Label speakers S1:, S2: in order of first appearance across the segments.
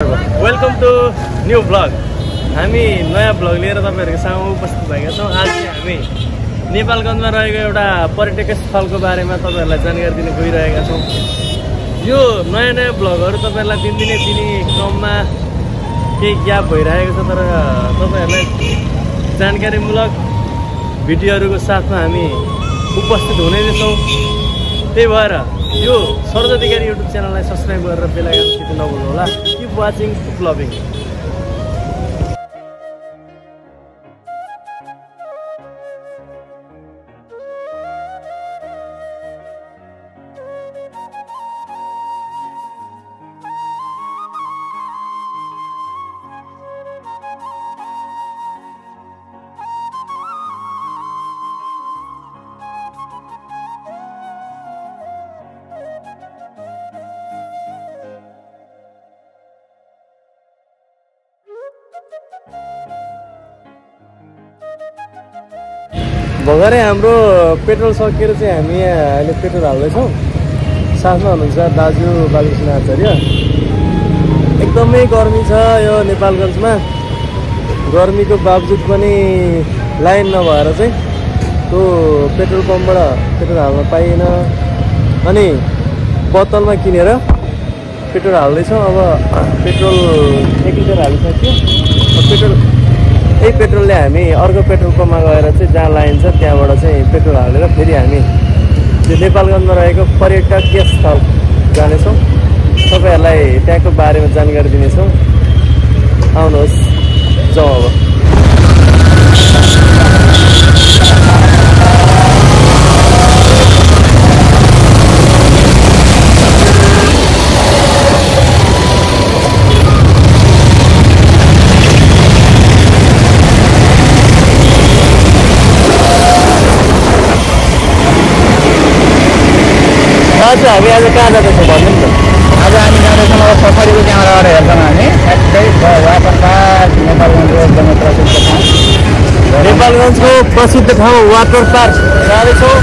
S1: Welcome to new blog. हामी नयाँ blog लिएर तपाईहरुको सामु उपस्थित भएका छौं। आज हामी नेपालगञ्जमा रहेको एउटा पर्यटकीय स्थलको बारेमा तपाईहरुलाई जानकारी दिन गइरहेका छौं। यो नयाँ ब्लगहरु तपाईहरुलाई दिने क्रममा केही ग्याप भइरहेको छ, तर तपाईहरुलाई जानकारीमूलक भिडियोहरुको साथमा हामी उपस्थित हुने छौं। त्यही भएर यो सरोज अधिकारी युट्युब च्यानललाई सब्स्क्राइब गरेर बेल आइकन टिप्न नभुल्नु होला। Keep watching, keep loving. भर्खरै हाम्रो पेट्रोल सकिएर चाहिँ हामी अहिले पेट्रोल हाल्दैछौँ। साथमा हुनुहुन्छ दाजु बालकृष्ण आचार्य। एकदमै गर्मी छ यो नेपालगञ्जमा। गर्मीको बावजुद पनि लाइन नभएर चाहिँ त्यो पेट्रोल पम्पबाट पेट्रोल हाल्न पाइएन। अनि बोतलमा किनेर पेट्रोल हाल्दैछौँ। अब पेट्रोल 1 लिटर हालिसक्यो। यही पेट्रोलले हामी अर्को पेट्रोल पम्पमा गएर चाहिँ जहाँ लाइन छ त्यहाँबाट चाहिँ पेट्रोल हालेर फेरि हामी त्यो नेपालगञ्जमा रहेको पर्यटकीय स्थल जानेछौँ। तपाईहरुलाई त्यहाँको बारेमा जानकारी दिनेछौँ। आउनुहोस्, जाउँ अब। हामी आज कहाँ जाँदैछौँ भन्नु नि त।
S2: आज हामी जाँदैछौँ अब सफारीको क्यामेराबाट हेर्छौँ हामी ठ्याक्कै वाटर पार्क, नेपालगञ्जको एकदमै प्रसिद्ध ठाउँ।
S1: नेपालगञ्जको प्रसिद्ध ठाउँ वाटर पार्क जाँदैछौँ।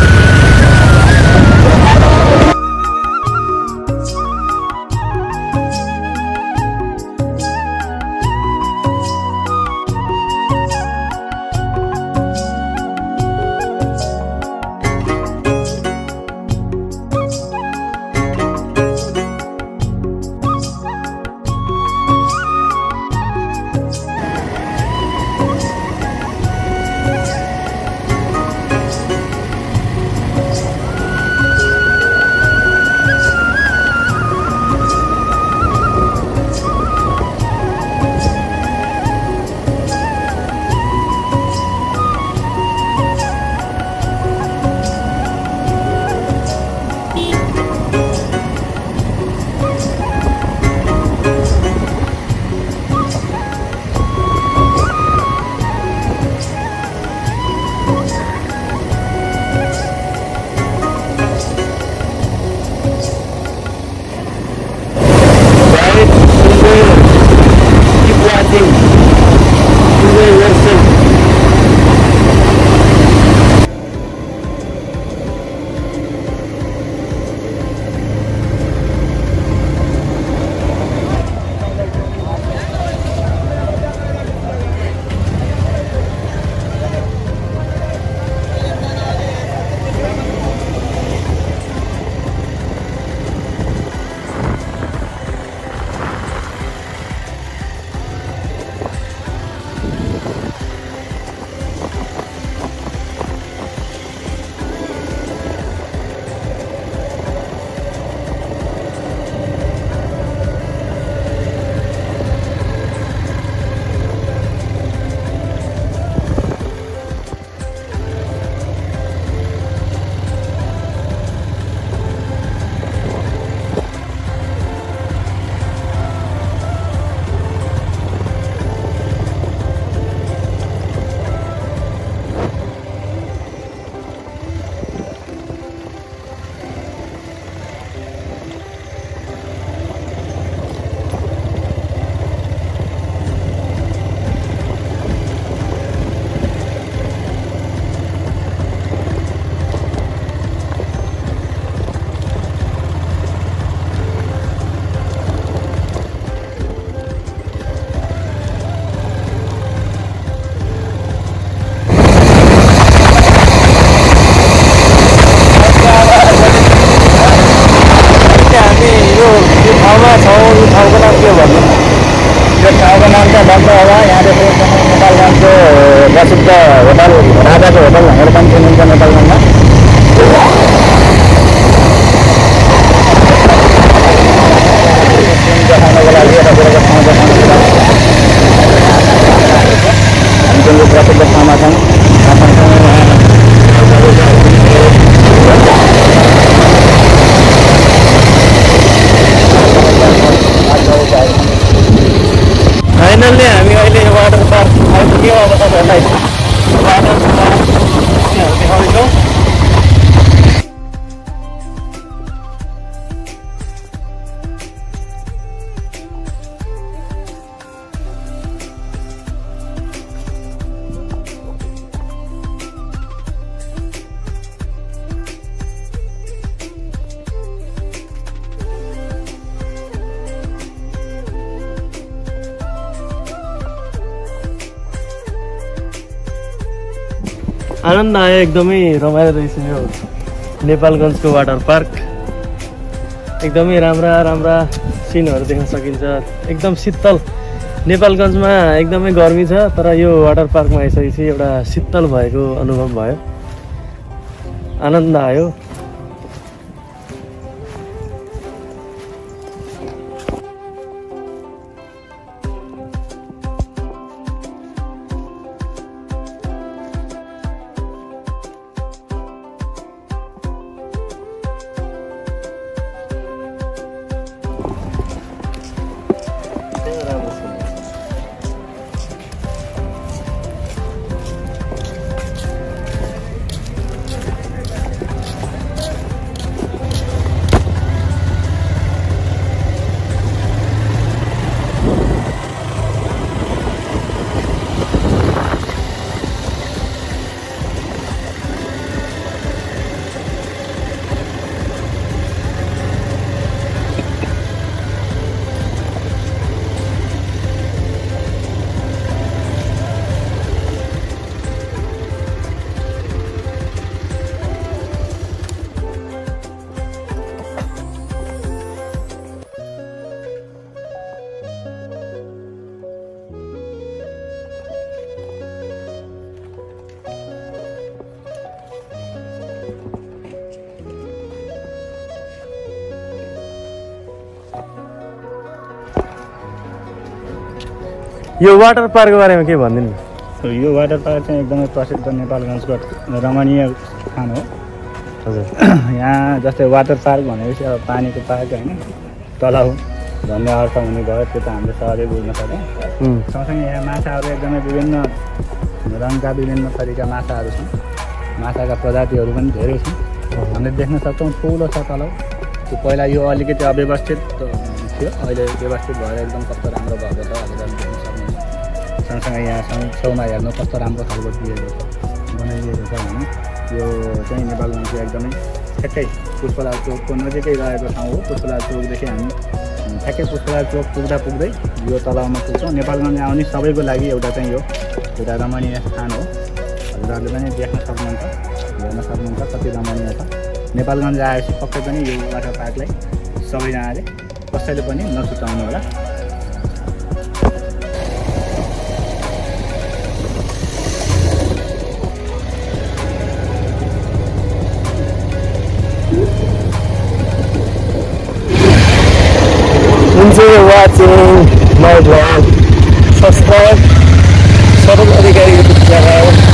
S1: आनन्द आयो, एकदमै रमाइलो रहेछ यो नेपालगञ्जको वाटर पार्क। एकदमै राम्रा सिनहरू देख्न सकिन्छ। एकदम शीतल, नेपालगञ्जमा एकदमै गर्मी छ तर यो वाटर पार्कमा आइसकेपछि एउटा शीतल भएको अनुभव भयो, आनन्द आयो। यो वाटर पार्कको बारेमा के भनिदिनु?
S2: यो वाटर पार्क चाहिँ एकदमै प्रसिद्ध नेपालगञ्जको रमणीय स्थान हो।
S1: हजुर,
S2: यहाँ जस्तै वाटर पार्क भनेपछि अब पानीको पार्क होइन, तलाउ भन्ने अर्थ हुने भयो, त्यो त हामीले सहजै बुझ्न सक्यौँ। सँगसँगै यहाँ माछाहरू एकदमै विभिन्न रङका विभिन्न थरीका माछाहरू छन्। माछाका प्रजातिहरू पनि धेरै छन्, हामीले देख्न सक्छौँ। ठुलो छ तलाउ, त्यो पहिला यो अलिकति अव्यवस्थित थियो, अहिले व्यवस्थित भएर एकदम कस्तो राम्रो भएको छ भनेर देख्न सक्नुहुन्छ। सँगसँगै यहाँ छेउमा हेर्नु कस्तो राम्रो खालको बनाइदिएको छ भने यो चाहिँ नेपालगञ्जको एकदमै ठ्याक्कै पुष्पलाल चोकको नजिकै रहेको ठाउँ हो। पुष्पलाल चोकदेखि हामी ठ्याक्कै पुष्पलाल चोक पुग्दै यो तलाउमा पुग्छौँ। नेपालगञ्ज आउने सबैको लागि एउटा चाहिँ यो एउटा रमणीय स्थान हो। हजुरहरूले पनि देख्न सक्नुहुन्छ, हेर्न सक्नुहुन्छ कति रमणीय छ। नेपालगञ्ज आएपछि पक्कै पनि यो वाटर पार्कलाई सबैजनाले कसैले पनि नछुटाउनु होला।
S1: Thanks for watching my vlog. Subscribe Saroj Adhikari YouTube channel.